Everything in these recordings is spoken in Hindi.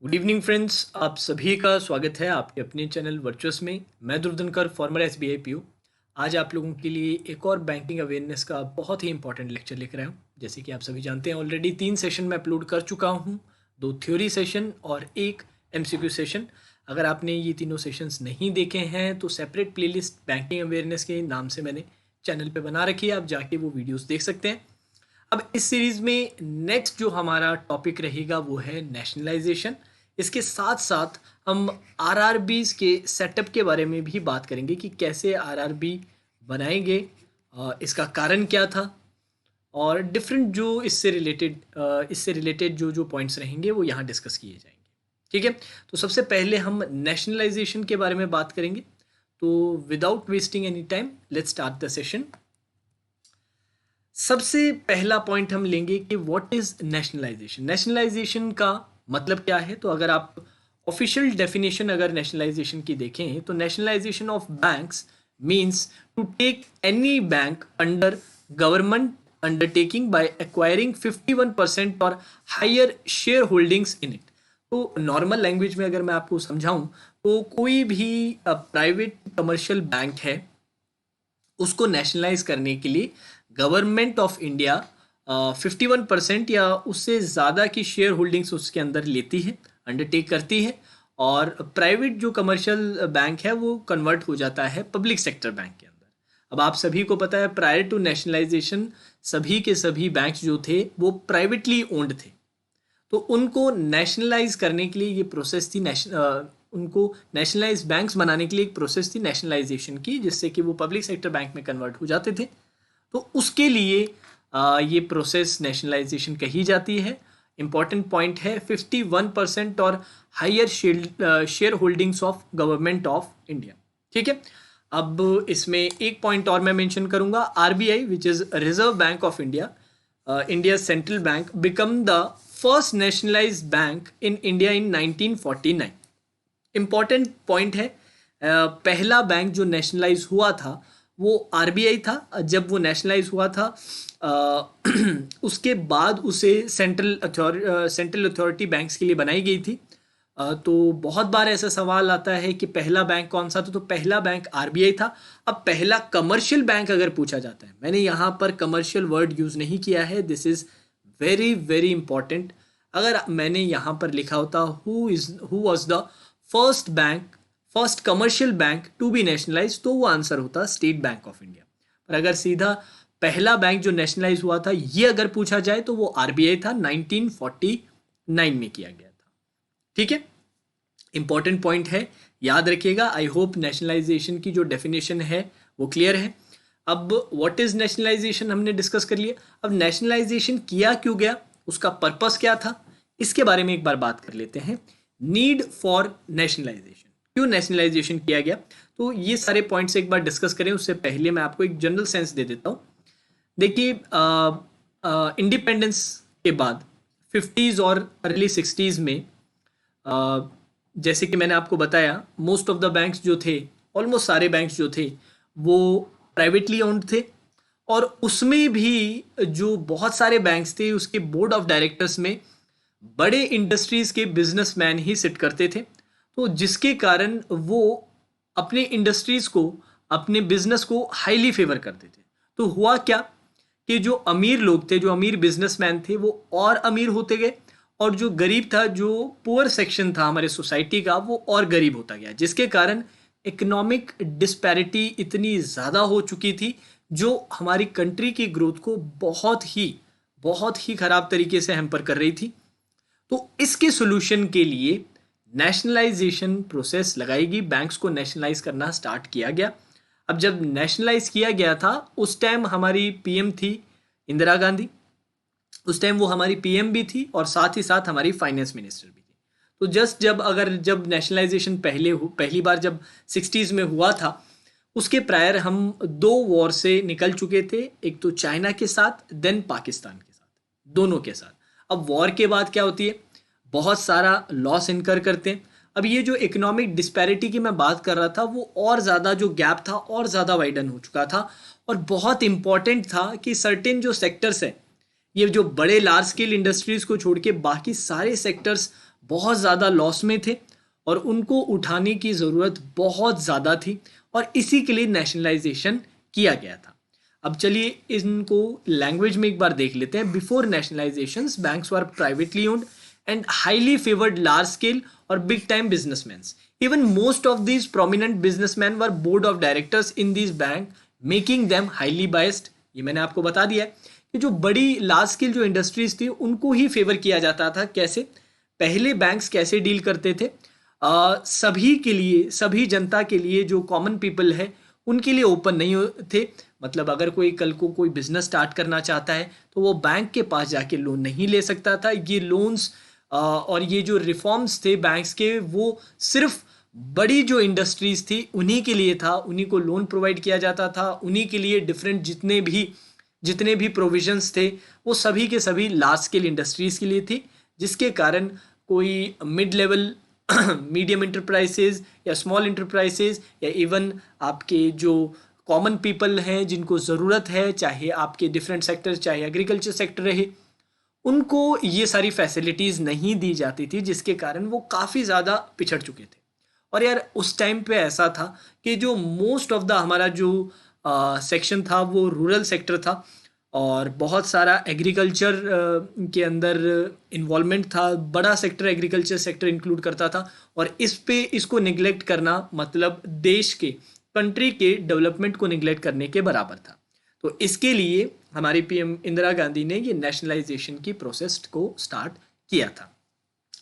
गुड इवनिंग फ्रेंड्स, आप सभी का स्वागत है आपके अपने चैनल वर्चुअस में। मैं ध्रुवधनकर, फॉर्मर एसबीआई पीओ। आज आप लोगों के लिए एक और बैंकिंग अवेयरनेस का बहुत ही इंपॉर्टेंट लेक्चर लेकर आया हूँ। जैसे कि आप सभी जानते हैं, ऑलरेडी 3 सेशन में अपलोड कर चुका हूँ, 2 थ्योरी सेशन और 1 एमसीक्यू सेशन। अगर आपने ये तीनों सेशंस नहीं देखे हैं तो सेपरेट प्लेलिस्ट बैंकिंग अवेयरनेस के नाम से मैंने चैनल पे बना रखी है, आप जाके वो वीडियोस देख सकते हैं। अब इस सीरीज में नेक्स्ट जो हमारा टॉपिक रहेगा वो है नेशनलाइजेशन। इसके साथ साथ हम आरआरबीज के सेटअप के बारे में भी बात करेंगे कि कैसे आरआरबी बनाएंगे, इसका कारण क्या था और डिफरेंट जो इससे रिलेटेड जो जो पॉइंट्स रहेंगे वो यहाँ डिस्कस किए जाएंगे। ठीक है, तो सबसे पहले हम नेशनलाइजेशन के बारे में बात करेंगे। तो without wasting any time, let's start the session. सबसे पहला पॉइंट हम लेंगे कि व्हाट इज नेशनलाइजेशन। नेशनलाइजेशन का मतलब क्या है? तो अगर आप ऑफिशियल डेफिनेशन अगर नेशनलाइजेशन की देखें तो nationalisation of banks means to take any bank under government undertaking by acquiring 51% और higher share holdings in it. तो नॉर्मल लैंग्वेज में अगर मैं आपको समझाऊं तो कोई भी प्राइवेट कमर्शियल बैंक है, उसको नेशनलाइज करने के लिए गवर्नमेंट ऑफ इंडिया 51% या उससे ज़्यादा की शेयर होल्डिंग्स उसके अंदर लेती है, अंडरटेक करती है, और प्राइवेट जो कमर्शियल बैंक है वो कन्वर्ट हो जाता है पब्लिक सेक्टर बैंक के अंदर। अब आप सभी को पता है, प्रायर टू नेशनलाइजेशन सभी के सभी बैंक्स जो थे वो प्राइवेटली ओन्ड थे। तो उनको नेशनलाइज करने के लिए ये प्रोसेस थी, उनको नेशनलाइज बैंक्स बनाने के लिए एक प्रोसेस थी नेशनलाइजेशन की, जिससे कि वो पब्लिक सेक्टर बैंक में कन्वर्ट हो जाते थे। तो उसके लिए ये प्रोसेस नेशनलाइजेशन कही जाती है। इंपॉर्टेंट पॉइंट है 51% और higher share holdings of government of India. ठीक है, अब इसमें एक पॉइंट और मैं मेंशन करूंगा। RBI which is reserve bank of India, India central bank, become the first nationalised bank in India in 1949। Important point है, पहला बैंक जो नेशनलाइज हुआ था वो आरबीआई था। जब वो नेशनलाइज हुआ था उसके बाद उसे सेंट्रल अथॉरिटी बैंक्स के लिए बनाई गई थी। तो बहुत बार ऐसा सवाल आता है कि पहला बैंक कौन सा था, तो पहला बैंक आरबीआई था। अब पहला कमर्शियल बैंक अगर पूछा जाता है, मैंने यहाँ पर कमर्शियल वर्ड यूज नहीं किया है, this is very very important. अगर मैंने यहाँ पर लिखा होता who was the first commercial bank to be nationalise, तो वो आंसर होता स्टेट बैंक ऑफ इंडिया। पर अगर सीधा पहला बैंक जो नेशनलाइज हुआ था ये अगर पूछा जाए तो वो आरबीआई था, 1949 में किया गया था। ठीक है, इंपॉर्टेंट पॉइंट है, याद रखिएगा। आई होप नेशनलाइजेशन की जो डेफिनेशन है वो क्लियर है। अब व्हाट इज नेशनलाइजेशन हमने डिस्कस कर लिया। अब नेशनलाइजेशन किया क्यों गया, उसका पर्पस क्या था, इसके बारे में एक बार बात कर लेते हैं। नीड फॉर नेशनलाइजेशन, क्यों नेशनलाइजेशन किया गया, तो ये सारे पॉइंट्स एक बार डिस्कस करें। उससे पहले मैं आपको एक जनरल सेंस दे देता हूं। देखिए, इंडिपेंडेंस के बाद 50s और अर्ली 60s में, जैसे कि मैंने आपको बताया, मोस्ट ऑफ द बैंक्स जो थे, ऑलमोस्ट सारे बैंक्स जो थे वो प्राइवेटली ओन्ड थे, और उसमें भी जो बहुत सारे बैंक्स थे उसके बोर्ड ऑफ डायरेक्टर्स में बड़े इंडस्ट्रीज के बिजनेसमैन ही सिट करते थे। तो जिसके कारण वो अपने इंडस्ट्रीज को, अपने बिजनेस को हाईली फेवर करते थे। तो हुआ क्या कि जो अमीर लोग थे, जो अमीर बिजनेसमैन थे, वो और अमीर होते गए, और जो गरीब था, जो पुअर सेक्शन था हमारे सोसाइटी का, वो और गरीब होता गया, जिसके कारण इकोनॉमिक डिस्पैरिटी इतनी ज़्यादा हो चुकी थी जो हमारी कंट्री की ग्रोथ को बहुत ही ख़राब तरीके से हैम्पर कर रही थी। तो इसके सोल्यूशन के लिए नेशनलाइजेशन प्रोसेस लगाई गई, बैंक्स को नेशनलाइज करना स्टार्ट किया गया। अब जब नेशनलाइज किया गया था उस टाइम हमारी पीएम थी इंदिरा गांधी, उस टाइम वो हमारी पीएम भी थी और साथ ही साथ हमारी फाइनेंस मिनिस्टर भी थी। तो जब नेशनलाइजेशन पहली बार जब 60s में हुआ था, उसके प्रायर हम 2 वॉर से निकल चुके थे, एक तो चाइना के साथ, देन पाकिस्तान के साथ, दोनों के साथ। अब वॉर के बाद क्या होती है, बहुत सारा लॉस इनकर करते हैं। अब ये जो इकोनॉमिक डिस्पैरिटी की मैं बात कर रहा था, वो और ज़्यादा जो गैप था और ज़्यादा वाइडन हो चुका था, और बहुत इंपॉर्टेंट था कि सर्टेन जो सेक्टर्स हैं, ये जो बड़े लार्ज स्केल इंडस्ट्रीज को छोड़ के बाकी सारे सेक्टर्स बहुत ज़्यादा लॉस में थे और उनको उठाने की ज़रूरत बहुत ज़्यादा थी और इसी के लिए नेशनलाइजेशन किया गया था। अब चलिए इनको लैंग्वेज में एक बार देख लेते हैं। Before nationalisations banks were privately owned and highly favored large scale or big time businessmen. Even most of these prominent businessmen were board of directors in these bank, making them highly biased. ये मैंने आपको बता दिया है कि जो बड़ी लार्ज स्केल जो इंडस्ट्रीज थी उनको ही फेवर किया जाता था। कैसे? पहले बैंक्स कैसे डील करते थे? सभी के लिए, सभी जनता के लिए, जो कॉमन पीपल है उनके लिए ओपन नहीं थे। मतलब अगर कोई कल को कोई बिजनेस स्टार्ट करना चाहता है तो वो बैंक के पास जाके लोन नहीं ले सकता था। ये लोन्स और ये जो रिफॉर्म्स थे बैंक्स के, वो सिर्फ बड़ी जो इंडस्ट्रीज थी उन्हीं के लिए था, उन्हीं को लोन प्रोवाइड किया जाता था, उन्हीं के लिए डिफरेंट जितने भी प्रोविजंस थे वो सभी के सभी लार्ज स्केल इंडस्ट्रीज के लिए थी, जिसके कारण कोई मिड लेवल मीडियम इंटरप्राइजेज या स्मॉल इंटरप्राइजेज या इवन आपके जो कॉमन पीपल हैं जिनको ज़रूरत है, चाहे आपके डिफरेंट सेक्टर, चाहे एग्रीकल्चर सेक्टर रहे, उनको ये सारी फैसिलिटीज़ नहीं दी जाती थी, जिसके कारण वो काफ़ी ज़्यादा पिछड़ चुके थे। और यार उस टाइम पे ऐसा था कि जो मोस्ट ऑफ द हमारा जो सेक्शन था वो रूरल सेक्टर था और बहुत सारा एग्रीकल्चर के अंदर इन्वॉल्वमेंट था। बड़ा सेक्टर एग्रीकल्चर सेक्टर इंक्लूड करता था और इसको निगलेक्ट करना मतलब देश के, कंट्री के डेवलपमेंट को निगलेक्ट करने के बराबर था। तो इसके लिए हमारी पीएम इंदिरा गांधी ने ये नेशनलाइजेशन की प्रोसेस को स्टार्ट किया था।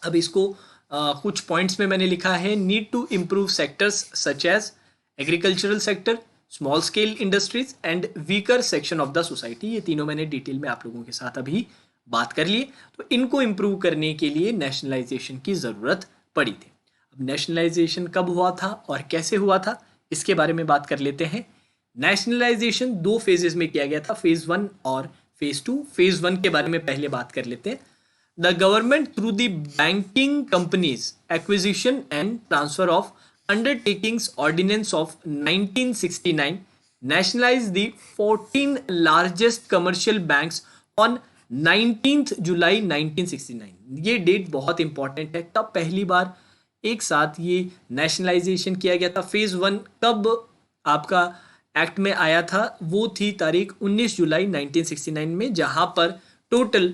अब इसको कुछ पॉइंट्स में मैंने लिखा है। Need to improve sectors such as agricultural sector, small scale industries and weaker section of the society. ये तीनों मैंने डिटेल में आप लोगों के साथ अभी बात कर लिए। तो इनको इम्प्रूव करने के लिए नेशनलाइजेशन की ज़रूरत पड़ी थी। अब नेशनलाइजेशन कब हुआ था और कैसे हुआ था, इसके बारे में बात कर लेते हैं। नेशनलाइजेशन 2 फेजेस में किया गया था, फेज 1 और फेज 2। फेज 1 के बारे में पहले बात कर लेते हैं। The government through the banking companies acquisition and transfer of undertakings ordinance of 1969 nationalized the 14 largest commercial banks on 19th July 1969। ये डेट बहुत इंपॉर्टेंट है। तब पहली बार एक साथ ये नेशनलाइजेशन किया गया था। फेज 1 कब आपका एक्ट में आया था, वो थी तारीख 19 जुलाई 1969 में, जहां पर टोटल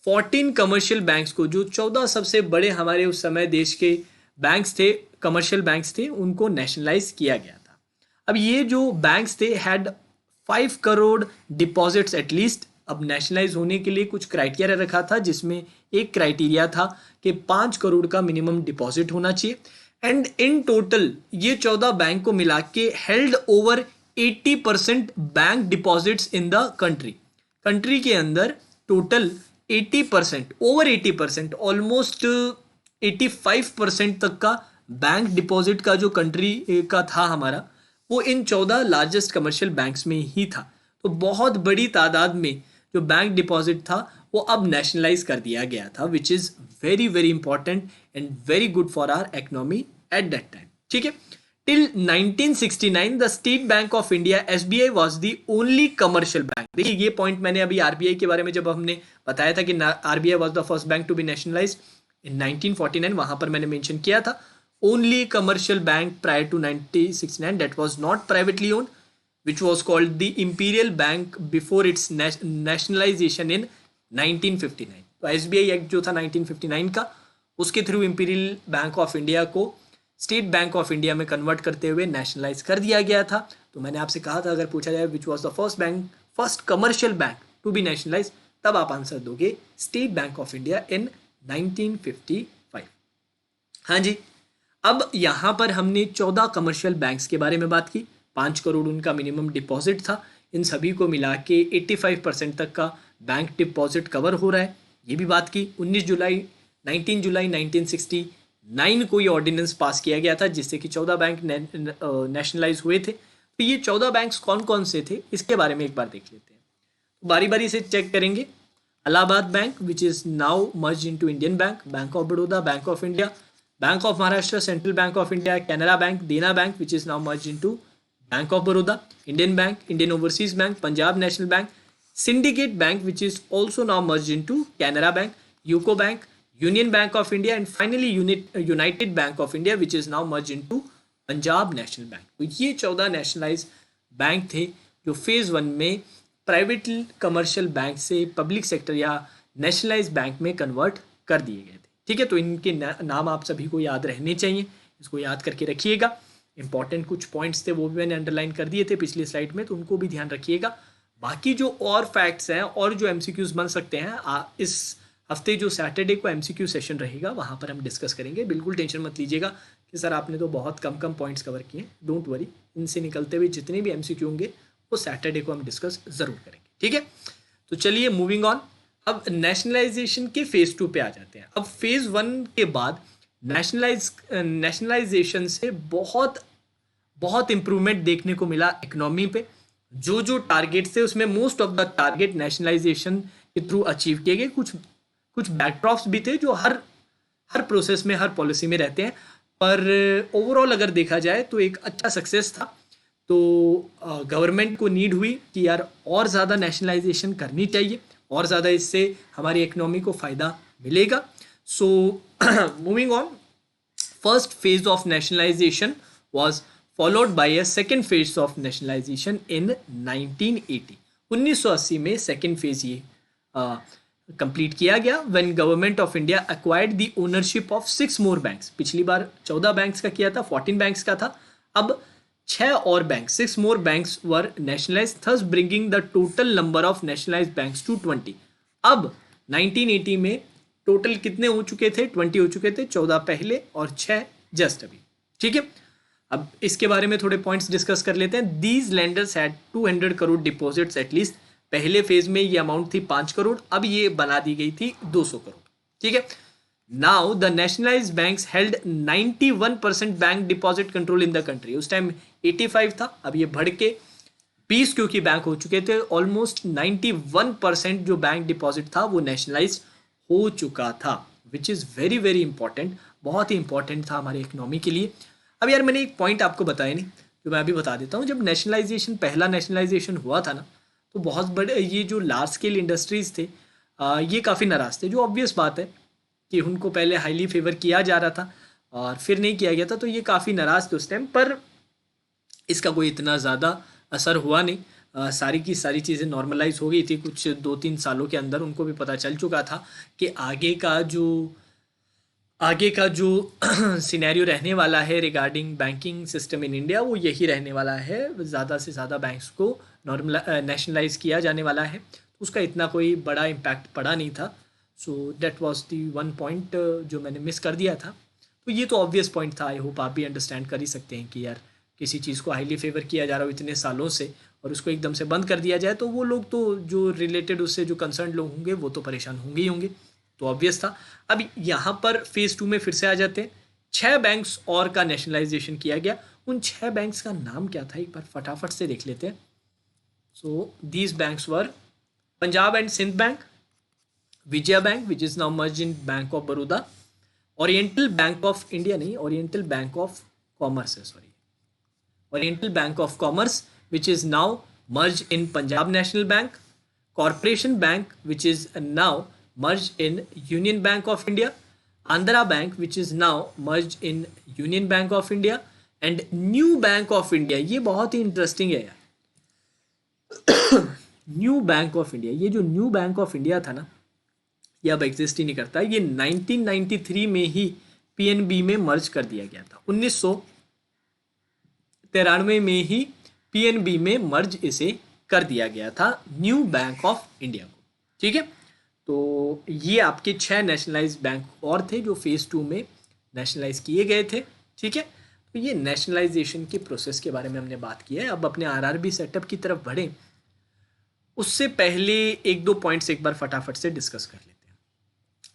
14 कमर्शियल बैंक्स को, जो 14 सबसे बड़े हमारे उस समय देश के बैंक्स थे, कमर्शियल बैंक्स थे, उनको नेशनलाइज किया गया था। अब ये जो बैंक्स थे हैड 5 करोड़ डिपॉजिट्स एटलीस्ट। अब नेशनलाइज होने के लिए कुछ क्राइटेरिया रखा था, जिसमें एक क्राइटेरिया था कि 5 करोड़ का मिनिमम डिपॉजिट होना चाहिए। एंड इन टोटल ये 14 बैंक को मिला के held over 80% bank deposits in the country के अंदर टोटल 80%, ओवर 80%, ऑलमोस्ट 85% तक का बैंक डिपॉजिट का जो कंट्री का था हमारा, वो इन 14 लार्जेस्ट कमर्शियल बैंक्स में ही था। तो बहुत बड़ी तादाद में जो बैंक डिपॉजिट था वो अब नेशनलाइज कर दिया गया था, which is very very important and very good for our economy at that time. ठीक है। Till 1969 the State Bank of India SBI was the only commercial bank. देखिए ये पॉइंट मैंने अभी आरबीआई के बारे में जब हमने बताया था कि RBI was the first bank to be nationalised in 1949, वहां पर मैंने मेंशन किया था only commercial bank prior to 1969 that was not privately owned, which was called the Imperial Bank before its nationalization in 1959। तो एसबीआई एक्ट जो था 1959 का, उसके through imperial bank of India को स्टेट बैंक ऑफ इंडिया में कन्वर्ट करते हुए नेशनलाइज कर दिया गया था। तो मैंने आपसे कहा था अगर पूछा जाए which was the first commercial bank to be nationalise, तब आप आंसर दोगे State Bank of India in 1955। हाँ जी। अब यहाँ पर हमने 14 कमर्शियल बैंक्स के बारे में बात की। 5 करोड़ उनका मिनिमम डिपॉजिट था। इन सभी को मिला के 85% तक का बैंक डिपॉजिट कवर हो रहा है, ये भी बात की। 19 जुलाई 1969 को ये ऑर्डिनेंस पास किया गया था, जिससे कि 14 बैंक नेशनलाइज हुए थे। तो ये 14 बैंक्स कौन कौन से थे, इसके बारे में एक बार देख लेते हैं। बारी बारी से चेक करेंगे। Allahabad Bank which is now merge into Indian Bank, Bank of Baroda, Bank of India, Bank of Maharashtra, Central Bank of India, Canara Bank, Dena Bank which is now merge into Bank of Baroda, Indian Bank, Indian Overseas Bank, Punjab National Bank, Syndicate Bank which is also now merge into Canara Bank, UCO Bank, Union Bank of India and finally United Bank of India which is now merge into Punjab National bank. तो ये 14 नेशनलाइज बैंक थे जो फेज 1 में प्राइवेट कमर्शियल बैंक से पब्लिक सेक्टर या नेशनलाइज बैंक में कन्वर्ट कर दिए गए थे। ठीक है, तो इनके नाम आप सभी को याद रहने चाहिए, इसको याद करके रखिएगा। इंपॉर्टेंट कुछ पॉइंट्स थे वो भी मैंने अंडरलाइन कर दिए थे पिछली स्लाइड में, तो उनको भी ध्यान रखिएगा। बाकी जो और फैक्ट्स हैं और जो एमसीक्यूज बन सकते हैं इस हफ्ते जो सैटरडे को एमसीक्यू सेशन रहेगा वहाँ पर हम डिस्कस करेंगे। बिल्कुल टेंशन मत लीजिएगा कि सर आपने तो बहुत कम पॉइंट्स कवर किए, डोंट वरी, इनसे निकलते हुए जितने भी एमसीक्यू होंगे वो सैटरडे को हम डिस्कस ज़रूर करेंगे। ठीक है, तो चलिए मूविंग ऑन। अब नेशनलाइजेशन के फेज़ 2 पे आ जाते हैं। अब फेज़ 1 के बाद नेशनलाइजेशन से बहुत इम्प्रूवमेंट देखने को मिला इकोनॉमी पे। जो टारगेट थे उसमें most of the target nationalisation के थ्रू अचीव किए गए। कुछ बैकड्रॉप्स भी थे जो हर प्रोसेस में, हर पॉलिसी में रहते हैं, पर ओवरऑल अगर देखा जाए तो एक अच्छा सक्सेस था। तो गवर्नमेंट को नीड हुई कि यार और ज़्यादा नेशनलाइजेशन करनी चाहिए, और ज़्यादा इससे हमारी इकोनॉमी को फ़ायदा मिलेगा। So moving on, first phase of nationalisation was followed by a second phase of nationalisation in 1980। 1980 में सेकेंड फेज ये कंप्लीट किया गया when Government of India acquired the ownership of 6 more banks. पिछली बार 14 बैंक्स का किया था, 14 बैंक्स का था, अब 6 और bank, 6 more banks were nationalise, thus bringing the total number of nationalise banks to 20। अब 1980 में टोटल कितने हो चुके थे? 20 हो चुके थे, 14 पहले और 6 जस्ट अभी। ठीक है, अब इसके बारे में थोड़े पॉइंट्स डिस्कस कर लेते हैं। These lenders had 200 crore deposits at least. पहले फेज में ये अमाउंट थी 5 करोड़, अब ये बना दी गई थी 200 करोड़। ठीक है, now the nationalise banks held 91% bank deposit control in the country. उस टाइम 85 था, अब ये बढ़ के 20 क्योंकि बैंक हो चुके थे। ऑलमोस्ट 91% जो बैंक डिपॉजिट था वो नेशनलाइज हो चुका था, which is very very important, बहुत ही इंपॉर्टेंट था हमारे इकोनॉमी के लिए। अब यार मैंने एक पॉइंट आपको बताया नहीं, जो मैं अभी बता देता हूँ। जब नेशनलाइजेशन, पहला नेशनलाइजेशन हुआ था ना, तो बहुत बड़े ये जो लार्ज स्केल इंडस्ट्रीज़ थे ये काफ़ी नाराज़ थे। जो ऑब्वियस बात है कि उनको पहले हाईली फेवर किया जा रहा था और फिर नहीं किया गया था, तो ये काफ़ी नाराज़ थे उस टाइम, पर इसका कोई इतना ज़्यादा असर हुआ नहीं। सारी की सारी चीज़ें नॉर्मलाइज हो गई थी। कुछ 2-3 सालों के अंदर उनको भी पता चल चुका था कि आगे का जो सिनेरियो रहने वाला है regarding banking system in India, वो यही रहने वाला है। ज़्यादा से ज़्यादा बैंक्स को नेशनलाइज किया जाने वाला है, तो उसका इतना कोई बड़ा इम्पैक्ट पड़ा नहीं था। So that was the one point जो मैंने मिस कर दिया था। तो ये तो ऑब्वियस पॉइंट था, आई होप आप भी अंडरस्टैंड कर ही सकते हैं कि यार किसी चीज़ को हाईली फेवर किया जा रहा हो इतने सालों से और उसको एकदम से बंद कर दिया जाए, तो वो लोग तो जो रिलेटेड उससे जो कंसर्न लोग होंगे वो तो परेशान होंगे ही होंगे, तो ऑब्वियस था। अब यहाँ पर फेज़ 2 में फिर से आ जाते हैं। 6 बैंक्स और का नेशनलाइजेशन किया गया। उन 6 बैंक्स का नाम क्या था, एक बार फटाफट से देख लेते हैं। So these banks were Punjab and Sindh Bank, Vijaya Bank which is now merge in Bank of Baroda, Oriental Bank of India नहीं, ओरिएंटल बैंक ऑफ कॉमर्स है, sorry, Oriental Bank of Commerce which is now merged in Punjab National Bank, Corporation Bank which is now merged in Union Bank of India, Andhra Bank which is now merged in Union Bank of India and New Bank of India। ये बहुत ही इंटरेस्टिंग है यार। न्यू बैंक ऑफ इंडिया, ये जो न्यू बैंक ऑफ इंडिया था ना, ये अब एग्जिस्ट ही नहीं करता। ये 1993 में ही पीएनबी में मर्ज कर दिया गया था। 1993 में ही पीएनबी में मर्ज इसे कर दिया गया था, न्यू बैंक ऑफ इंडिया को। ठीक है, तो ये आपके 6 नेशनलाइज बैंक और थे जो फेज़ 2 में नेशनलाइज किए गए थे। ठीक है, तो ये नेशनलाइजेशन के प्रोसेस के बारे में हमने बात की है। अब अपने आरआरबी सेटअप की तरफ बढ़ें, उससे पहले 1-2 पॉइंट्स एक बार फटाफट से डिस्कस कर लेते हैं।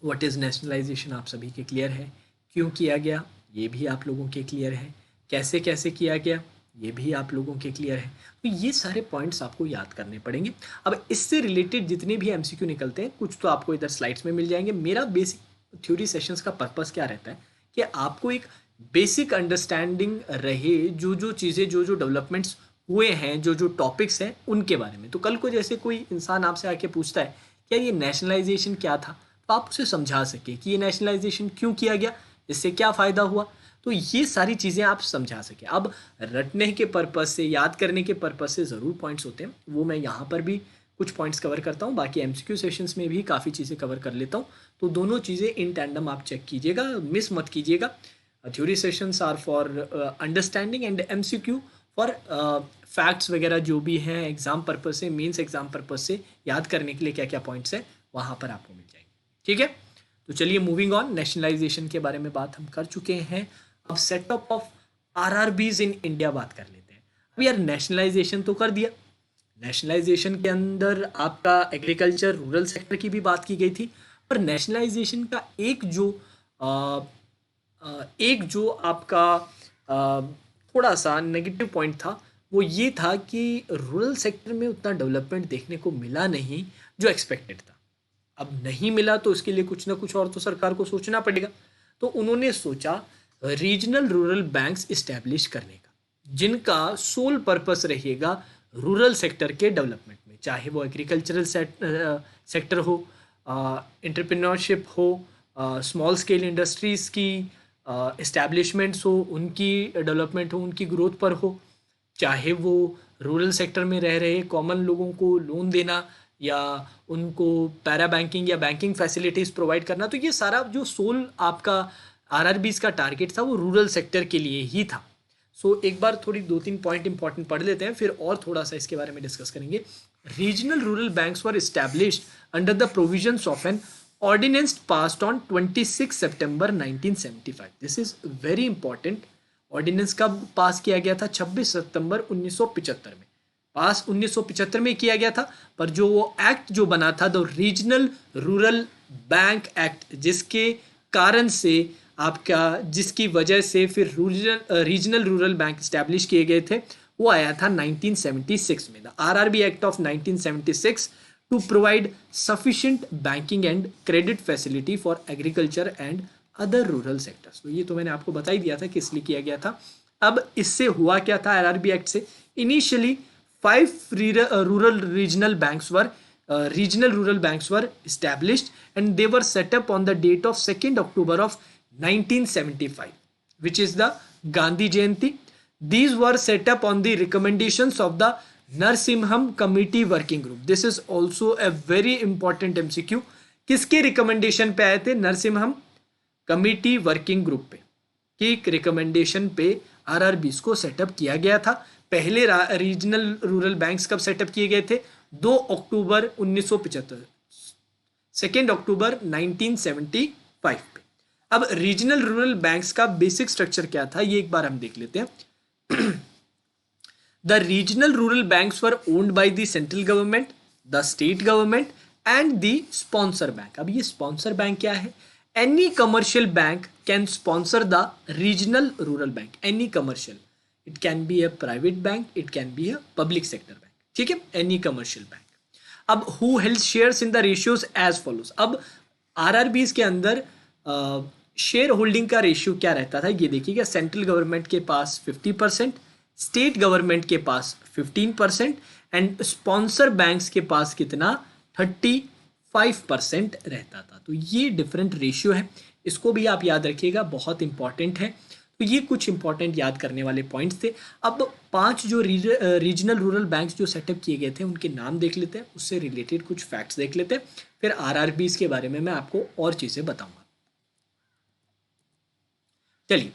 व्हाट इज़ नेशनलाइजेशन आप सभी के क्लियर है, क्यों किया गया ये भी आप लोगों के क्लियर है, कैसे कैसे किया गया ये भी आप लोगों के क्लियर है। तो ये सारे पॉइंट्स आपको याद करने पड़ेंगे। अब इससे रिलेटेड जितने भी एमसीक्यू निकलते हैं, कुछ तो आपको इधर स्लाइड्स में मिल जाएंगे। मेरा बेसिक थ्योरी सेशंस का पर्पस क्या रहता है कि आपको एक बेसिक अंडरस्टैंडिंग रहे, जो चीज़ें जो डेवलपमेंट्स हुए हैं, जो टॉपिक्स हैं उनके बारे में। तो कल को जैसे कोई इंसान आपसे आके पूछता है क्या ये नेशनलाइजेशन क्या था, आप उसे समझा सके कि ये नेशनलाइजेशन क्यों किया गया, इससे क्या फ़ायदा हुआ, तो ये सारी चीज़ें आप समझा सकें। अब रटने के पर्पज़ से, याद करने के पर्पज़ से ज़रूर पॉइंट्स होते हैं, वो मैं यहाँ पर भी कुछ पॉइंट्स कवर करता हूँ, बाकी एमसीक्यू सेशंस में भी काफ़ी चीज़ें कवर कर लेता हूँ। तो दोनों चीज़ें इन टैंडम आप चेक कीजिएगा, मिस मत कीजिएगा। Theory sessions are for understanding and MCQ for facts वगैरह जो भी हैं एग्जाम पर्पज से, मेंस एग्जाम पर्पज से याद करने के लिए क्या क्या पॉइंट्स हैं वहाँ पर आपको मिल जाएंगे। ठीक है, तो चलिए मूविंग ऑन, नेशनलाइजेशन के बारे में बात हम कर चुके हैं। अब setup of RRBs in India बात कर लेते हैं। अब यार नेशनलाइजेशन तो कर दिया, नेशनलाइजेशन के अंदर आपका एग्रीकल्चर रूरल सेक्टर की भी बात की गई थी, पर नेशनलाइजेशन का एक जो आपका थोड़ा सा नेगेटिव पॉइंट था वो ये था कि रूरल सेक्टर में उतना डेवलपमेंट देखने को मिला नहीं जो एक्सपेक्टेड था। अब नहीं मिला तो इसके लिए कुछ ना कुछ और तो सरकार को सोचना पड़ेगा। तो उन्होंने सोचा रीजनल रूरल बैंक्स इस्टेब्लिश करने का, जिनका सोल पर्पस रहेगा रूरल सेक्टर के डेवलपमेंट में, चाहे वो एग्रीकल्चरल सेक्टर हो, एंटरप्रेन्योरशिप हो, स्मॉल स्केल इंडस्ट्रीज़ की इस्टेब्लिशमेंट्स हो, उनकी डेवलपमेंट हो, उनकी ग्रोथ पर हो, चाहे वो रूरल सेक्टर में रह रहे कॉमन लोगों को लोन देना या उनको पैरा बैंकिंग या बैंकिंग फैसिलिटीज़ प्रोवाइड करना। तो ये सारा जो सोल आपका आरआरबीज का टारगेट था वो रूरल सेक्टर के लिए ही था। सो एक बार थोड़ी 2-3 पॉइंट इंपॉर्टेंट पढ़ लेते हैं, फिर और थोड़ा सा इसके बारे में डिस्कस करेंगे। Regional rural banks were established under the provisions of an ordinance passed on 26 September 1975। This is very important. Ordinance कब पास किया गया था? 26 सितंबर 1975 में। पास 1975 में किया गया था, पर जो वो एक्ट जो बना था the regional rural bank act, जिसके कारण से आपका, जिसकी वजह से फिर रीजनल रूरल बैंक स्टैब्लिश किए गए थे, वो आया था 1976 में। The RRB act of 1976 to provide sufficient banking and credit facility for agriculture and other rural sectors. तो ये तो मैंने आपको बता ही दिया था किस लिए किया गया था। अब इससे हुआ क्या था आरआरबी एक्ट से? Initially 5 rural regional banks were regional rural banks were established and they were set up on the date of 2nd October of 1975, which is the Gandhi Jayanti. These were set up on the recommendations of the Narsimham Committee Working Group. This is also a very important MCQ. किसके रिकमेंडेशन पे आए थे? नरसिम्हम कमिटी वर्किंग ग्रुप पे की रिकमेंडेशन पे आरआरबीज को सेटअप किया गया था। पहले रीजनल रूरल बैंक्स कब सेटअप किए गए थे? 2 अक्टूबर 1975, 2 अक्टूबर 1975 पे। अब रीजनल रूरल बैंक्स का बेसिक स्ट्रक्चर क्या था ये एक बार हम देख लेते हैं। The regional rural banks were owned by the central government, the state government and the sponsor bank. अब ये स्पॉन्सर बैंक क्या है? Any commercial bank can sponsor the regional rural bank, any commercial, it can be a private bank, it can be a public sector bank, ठीक है, any commercial bank। अब who held shares in the ratios as follows। अब आरआरबीज के अंदर शेयर होल्डिंग का रेशियो क्या रहता था ये देखिएगा। सेंट्रल गवर्नमेंट के पास 50%, स्टेट गवर्नमेंट के पास 15% एंड स्पॉन्सर बैंक्स के पास कितना? 35% रहता था। तो ये डिफरेंट रेशियो है, इसको भी आप याद रखिएगा, बहुत इंपॉर्टेंट है। तो ये कुछ इंपॉर्टेंट याद करने वाले पॉइंट्स थे। अब 5 जो रीजनल रूरल बैंक्स जो सेटअप किए गए थे उनके नाम देख लेते हैं, उससे रिलेटेड कुछ फैक्ट्स देख लेते हैं, फिर आरआरबीज के बारे में मैं आपको और चीज़ें बताऊंगा। चलिए,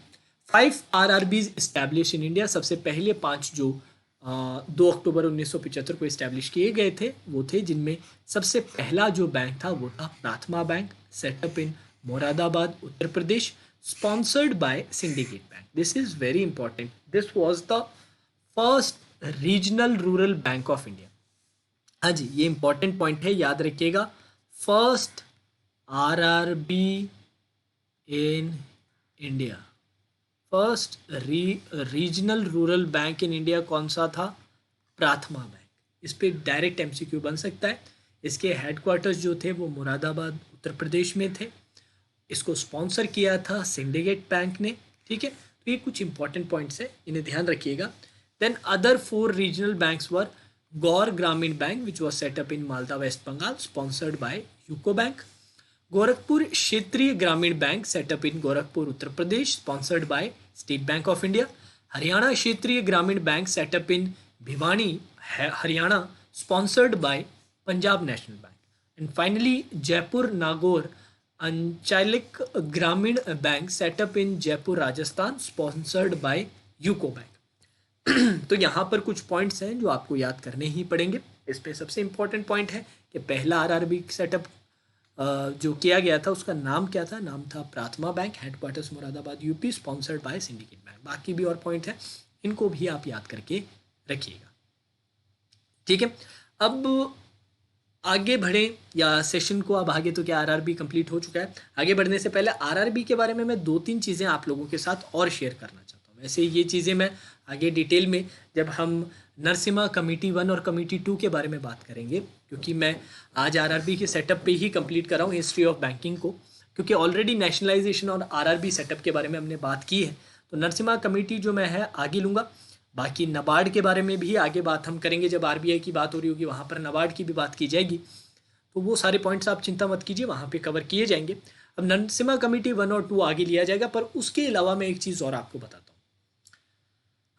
5 आरआरबीज इस्टेब्लिश इन इंडिया। सबसे पहले 5 जो 2 अक्टूबर 1975 को इस्टेब्लिश किए गए थे वो थे, जिनमें सबसे पहला जो बैंक था वो था Prathama Bank, set up in Moradabad Uttar Pradesh, sponsored by Syndicate Bank. This is very important. This was the first regional rural bank of India. हाँ जी, ये important point है, याद रखिएगा। First RRB in India, first regional rural bank in India कौन सा था? प्राथमा बैंक। इस पे डायरेक्ट MCQ बन सकता है। इसके हेडक्वार्टर्स जो थे वो मुरादाबाद उत्तर प्रदेश में थे। इसको स्पॉन्सर किया था सिंडिकेट बैंक ने, ठीक है। तो ये कुछ इंपॉर्टेंट पॉइंट्स है, इन्हें ध्यान रखिएगा। Then other 4 regional banks were Gaur Gramin Bank which was set up in Malda West Bengal, sponsored by UCO Bank, Gorakhpur Kshetriya Gramin Bank set up in Gorakhpur Uttar Pradesh sponsored by State Bank of India. Haryana Kshetriya Gramin Bank set up in Bhiwani Haryana sponsored by Punjab National Bank. And finally Jaipur Nagaur Aanchalik Gramin Bank set up in Jaipur Rajasthan sponsored by UCO Bank. तो यहाँ पर कुछ पॉइंट्स हैं जो आपको याद करने ही पड़ेंगे। इस पे सबसे इम्पोर्टेंट पॉइंट है कि पहला आरआरबी सेटअप जो किया गया था उसका नाम क्या था, नाम था Prathama Bank, headquarters Moradabad UP, sponsored by Syndicate Bank. बाकी भी और पॉइंट है, इनको भी आप याद करके रखिएगा। ठीक है, अब आगे बढ़े या सेशन को अब आगे, तो क्या आरआरबी कंप्लीट हो चुका है। आगे बढ़ने से पहले आरआरबी के बारे में मैं 2-3 चीज़ें आप लोगों के साथ और शेयर करना चाहता हूँ। वैसे ये चीज़ें मैं आगे डिटेल में जब हम नरसिम्हा कमेटी 1 और कमेटी 2 के बारे में बात करेंगे, क्योंकि मैं आज आरआरबी के सेटअप पे ही कंप्लीट कर रहा हूँ हिस्ट्री ऑफ बैंकिंग को, क्योंकि ऑलरेडी नेशनलाइजेशन और आरआरबी सेटअप के बारे में हमने बात की है। तो नरसिम्हा कमेटी जो मैं है आगे लूँगा। बाकी नबार्ड के बारे में भी आगे बात हम करेंगे, जब आरबीआई की बात हो रही होगी वहाँ पर नबार्ड की भी बात की जाएगी। तो वो सारे पॉइंट्स आप चिंता मत कीजिए, वहाँ पे कवर किए जाएंगे। अब नरसिम्हा कमेटी 1 और 2 आगे लिया जाएगा, पर उसके अलावा मैं एक चीज़ और आपको बताता हूँ।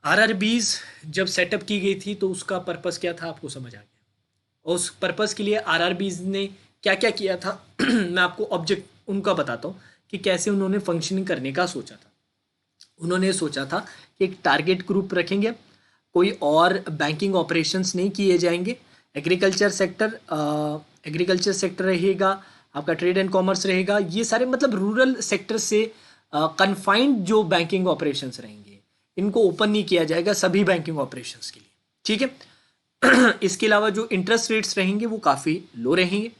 आरआरबीज जब सेटअप की गई थी तो उसका पर्पस क्या था आपको समझ आ गया, और उस पर्पस के लिए आरआरबीज ने क्या क्या किया था मैं आपको ऑब्जेक्ट उनका बताता हूँ कि कैसे उन्होंने फंक्शनिंग करने का सोचा था। उन्होंने सोचा था कि एक टारगेट ग्रुप रखेंगे, कोई और बैंकिंग ऑपरेशंस नहीं किए जाएंगे, एग्रीकल्चर सेक्टर रहेगा, आपका ट्रेड एंड कॉमर्स रहेगा, ये सारे मतलब रूरल सेक्टर से कन्फाइंड जो बैंकिंग ऑपरेशंस रहेंगे इनको ओपन नहीं किया जाएगा सभी बैंकिंग ऑपरेशंस के लिए। ठीक है, इसके अलावा जो इंटरेस्ट रेट्स रहेंगे वो काफ़ी लो रहेंगे,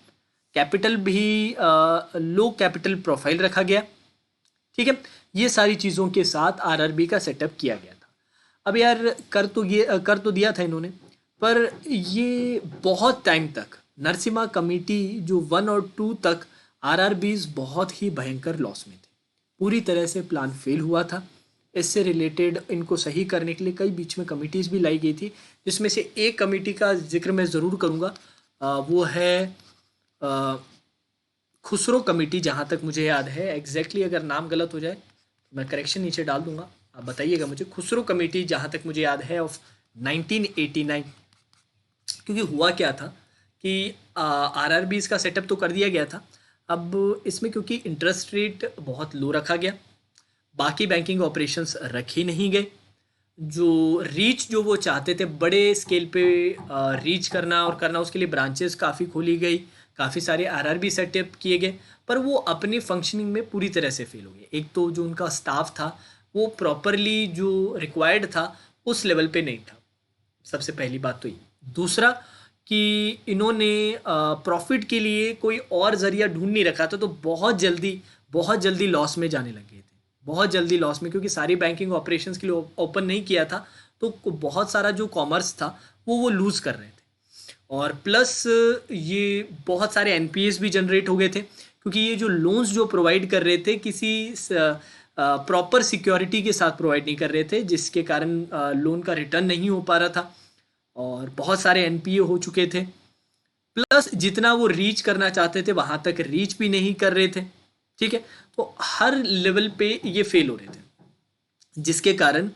कैपिटल भी लो कैपिटल प्रोफाइल रखा गया। ठीक है, ये सारी चीज़ों के साथ आरआरबी का सेटअप किया गया था। अब यार कर तो दिया था इन्होंने, पर ये बहुत टाइम तक नरसिम्हा कमेटी जो 1 और 2 तक आरआरबीज बहुत ही भयंकर लॉस में थे, पूरी तरह से प्लान फेल हुआ था। इससे रिलेटेड इनको सही करने के लिए कई बीच में कमिटीज़ भी लाई गई थी, जिसमें से एक कमेटी का जिक्र मैं ज़रूर करूँगा, वो है खुसरो कमेटी, जहाँ तक मुझे याद है। एग्जैक्टली अगर नाम गलत हो जाए तो मैं करेक्शन नीचे डाल दूंगा, आप बताइएगा मुझे। खुसरो कमेटी जहाँ तक मुझे याद है ऑफ 1989। क्योंकि हुआ क्या था कि आरआरबीज का सेटअप तो कर दिया गया था, अब इसमें क्योंकि इंटरेस्ट रेट बहुत लो रखा गया, बाकी बैंकिंग ऑपरेशंस रखे नहीं गए, जो वो चाहते थे बड़े स्केल पे रीच करना और करना, उसके लिए ब्रांचेस काफ़ी खोली गई, काफ़ी सारे आरआरबी सेटअप किए गए, पर वो अपनी फंक्शनिंग में पूरी तरह से फेल हो गए। एक तो जो उनका स्टाफ था वो प्रॉपरली जो रिक्वायर्ड था उस लेवल पे नहीं था, सबसे पहली बात तो ये। दूसरा कि इन्होंने प्रॉफिट के लिए कोई और ज़रिया ढूंढ नहीं रखा था, तो बहुत जल्दी लॉस में जाने लगे थे, बहुत जल्दी लॉस में, क्योंकि सारी बैंकिंग ऑपरेशंस के लिए ओपन नहीं किया था, तो बहुत सारा जो कॉमर्स था वो लूज़ कर रहे थे। और प्लस ये बहुत सारे एनपीएस भी जनरेट हो गए थे, क्योंकि ये जो लोन्स जो प्रोवाइड कर रहे थे किसी प्रॉपर सिक्योरिटी के साथ प्रोवाइड नहीं कर रहे थे, जिसके कारण लोन का रिटर्न नहीं हो पा रहा था, और बहुत सारे एनपीए हो चुके थे। प्लस जितना वो रीच करना चाहते थे वहाँ तक रीच भी नहीं कर रहे थे। ठीक है, तो हर लेवल पे ये फेल हो रहे थे, जिसके कारण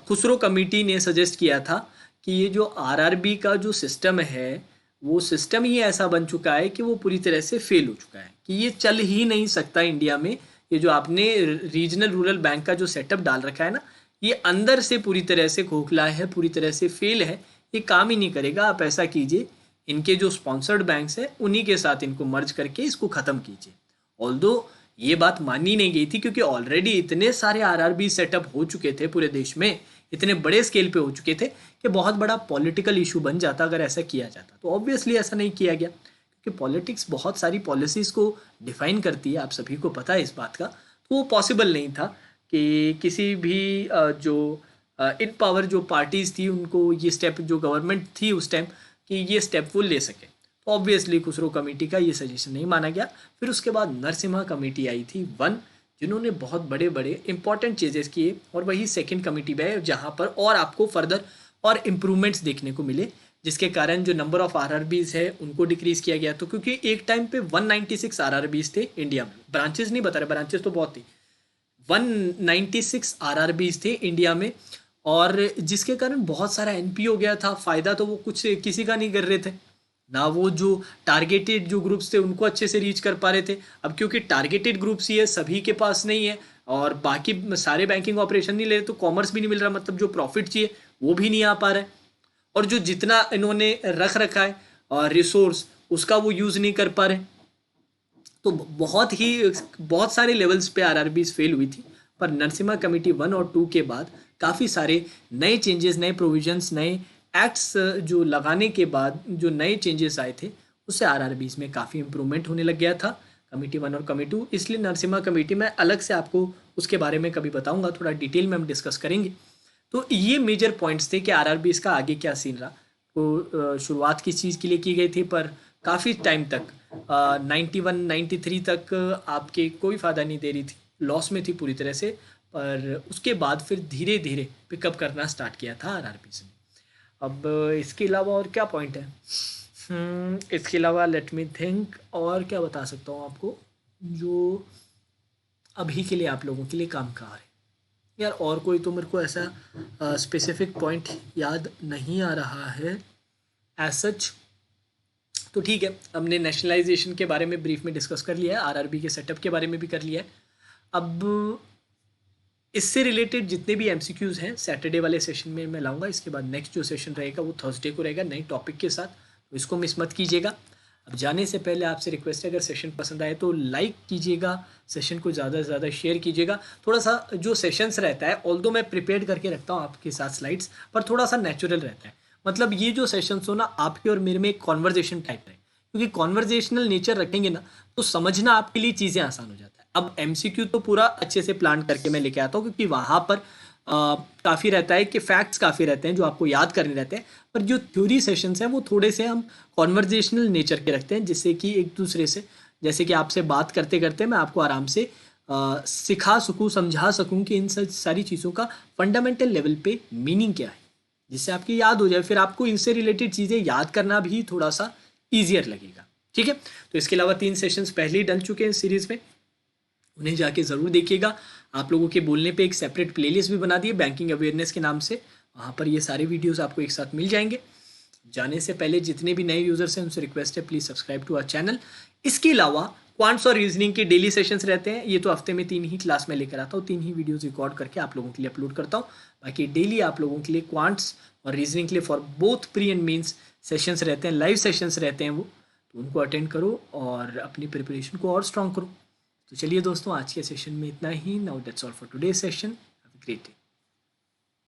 खुसरो कमेटी ने सजेस्ट किया था कि ये जो आरआरबी का जो सिस्टम है वो सिस्टम ही ऐसा बन चुका है कि वो पूरी तरह से फेल हो चुका है, कि ये चल ही नहीं सकता इंडिया में। ये जो आपने रीजनल रूरल बैंक का जो सेटअप डाल रखा है ना, ये अंदर से पूरी तरह से खोखला है, पूरी तरह से फेल है, ये काम ही नहीं करेगा। आप ऐसा कीजिए, इनके जो स्पॉन्सर्ड बैंक्स हैं उन्हीं के साथ इनको मर्ज करके इसको ख़त्म कीजिए। ऑल्दो ये बात मानी नहीं गई थी, क्योंकि ऑलरेडी इतने सारे आरआरबी सेटअप हो चुके थे पूरे देश में, इतने बड़े स्केल पे हो चुके थे कि बहुत बड़ा पॉलिटिकल इशू बन जाता अगर ऐसा किया जाता। तो ऑब्वियसली ऐसा नहीं किया गया, क्योंकि पॉलिटिक्स बहुत सारी पॉलिसीज़ को डिफाइन करती है, आप सभी को पता है इस बात का। तो वो पॉसिबल नहीं था कि किसी भी जो इन पावर जो पार्टीज़ थी उनको ये स्टेप, जो गवर्नमेंट थी उस टाइम, कि ये स्टेप वो ले सके। तो ऑब्वियसली खुसरो कमेटी का ये सजेशन नहीं माना गया। फिर उसके बाद नरसिम्हा कमेटी आई थी 1, जिन्होंने बहुत बड़े बड़े इंपॉर्टेंट चेंजेस किए, और वही सेकंड कमेटी में है जहाँ पर और आपको फर्दर और इम्प्रूवमेंट्स देखने को मिले, जिसके कारण जो नंबर ऑफ आरआरबीज है उनको डिक्रीज किया गया। तो क्योंकि एक टाइम पे 196 आरआरबीज थे इंडिया में, ब्रांचेस नहीं बता रहे, ब्रांचेस तो बहुत थी, 196 आरआरबीज थे इंडिया में, और जिसके कारण बहुत सारा एनपी हो गया था। फ़ायदा तो वो कुछ किसी का नहीं कर रहे थे ना, वो जो टारगेटेड जो ग्रुप्स थे उनको अच्छे से रीच कर पा रहे थे। अब क्योंकि टारगेटेड ग्रुप्स ही है, सभी के पास नहीं है, और बाकी सारे बैंकिंग ऑपरेशन नहीं ले रहे, तो कॉमर्स भी नहीं मिल रहा, मतलब जो प्रॉफिट चाहिए वो भी नहीं आ पा रहा है, और जो जितना इन्होंने रख रखा है और रिसोर्स उसका वो यूज़ नहीं कर पा रहे। तो बहुत सारे लेवल्स पे आरआरबीज फेल हुई थी। पर नरसिम्हा कमेटी 1 और 2 के बाद काफ़ी सारे नए चेंजेस, नए प्रोविजंस, नए एक्ट्स जो लगाने के बाद जो नए चेंजेस आए थे, उससे आरआरबीज में काफ़ी इंप्रूवमेंट होने लग गया था, कमेटी 1 और कमेटी 2। इसलिए नरसिम्हा कमेटी में अलग से आपको उसके बारे में कभी बताऊंगा, थोड़ा डिटेल में हम डिस्कस करेंगे। तो ये मेजर पॉइंट्स थे कि आरआरबीज का आगे क्या सीन रहा। तो शुरुआत किस चीज़ के लिए की गई थी, पर काफ़ी टाइम तक 91 93 तक आपके कोई फ़ायदा नहीं दे रही थी, लॉस में थी पूरी तरह से। पर उसके बाद फिर धीरे धीरे पिकअप करना स्टार्ट किया था आरआरबीज ने। अब इसके अलावा और क्या पॉइंट है? इसके अलावा लेट मी थिंक, और क्या बता सकता हूँ आपको जो अभी के लिए आप लोगों के लिए काम का आ रहा है यार। और कोई तो मेरे को ऐसा स्पेसिफिक पॉइंट याद नहीं आ रहा है एज सच। तो ठीक है, हमने नेशनलाइजेशन के बारे में ब्रीफ में डिस्कस कर लिया है, आरआरबी के सेटअप के बारे में भी कर लिया है। अब इससे रिलेटेड जितने भी एमसीक्यूज़ हैं सैटरडे वाले सेशन में मैं लाऊंगा। इसके बाद नेक्स्ट जो सेशन रहेगा वो थर्सडे को रहेगा नए टॉपिक के साथ, तो इसको मिस मत कीजिएगा। अब जाने से पहले आपसे रिक्वेस्ट है, अगर सेशन पसंद आए तो लाइक कीजिएगा, सेशन को ज़्यादा से ज़्यादा शेयर कीजिएगा। थोड़ा सा जो सेशंस रहता है, ऑल्दो मैं प्रिपेयर करके रखता हूँ आपके साथ स्लाइड्स, पर थोड़ा सा नेचुरल रहता है। मतलब ये जो सेशंस हो ना, आपके और मेरे में एक कॉन्वर्जेशन टाइप है, क्योंकि कॉन्वर्जेशनल नेचर रखेंगे ना तो समझना आपके लिए चीज़ें आसान हो जाता है। अब एमसीक्यू तो पूरा अच्छे से प्लान करके मैं लेके आता हूँ, क्योंकि वहाँ पर काफ़ी रहता है कि फैक्ट्स काफ़ी रहते हैं जो आपको याद करने रहते हैं। पर जो थ्योरी सेशंस हैं वो थोड़े से हम कॉन्वर्जेशनल नेचर के रखते हैं, जिससे कि एक दूसरे से, जैसे कि आपसे बात करते करते मैं आपको आराम से सिखा सकूँ, समझा सकूँ कि इन सारी चीज़ों का फंडामेंटल लेवल पे मीनिंग क्या है, जिससे आपकी याद हो जाए, फिर आपको इनसे रिलेटेड चीज़ें याद करना भी थोड़ा सा ईजियर लगेगा। ठीक है, तो इसके अलावा 3 सेशंस पहले ही डल चुके हैं इस सीरीज़ में, उन्हें जाके ज़रूर देखिएगा। आप लोगों के बोलने पे एक सेपरेट प्लेलिस्ट भी बना दी है बैंकिंग अवेयरनेस के नाम से, वहाँ पर ये सारे वीडियोस आपको एक साथ मिल जाएंगे। जाने से पहले जितने भी नए यूज़र्स हैं उनसे रिक्वेस्ट है, please subscribe to our channel. इसके अलावा क्वांट्स और रीजनिंग के डेली सेशंस रहते हैं, ये तो हफ्ते में 3 ही क्लास में लेकर आता हूँ, 3 ही वीडियोज़ रिकॉर्ड करके आप लोगों के लिए अपलोड करता हूँ। बाकी डेली आप लोगों के लिए क्वांट्स और रीजनिंग के लिए for both pre and mains sessions रहते हैं, लाइव सेशंस रहते हैं वो, तो उनको अटेंड करो और अपनी प्रिपरेशन को और स्ट्रॉन्ग करो। तो चलिए दोस्तों, आज के सेशन में इतना ही। Now that's all for today session. Have a great day.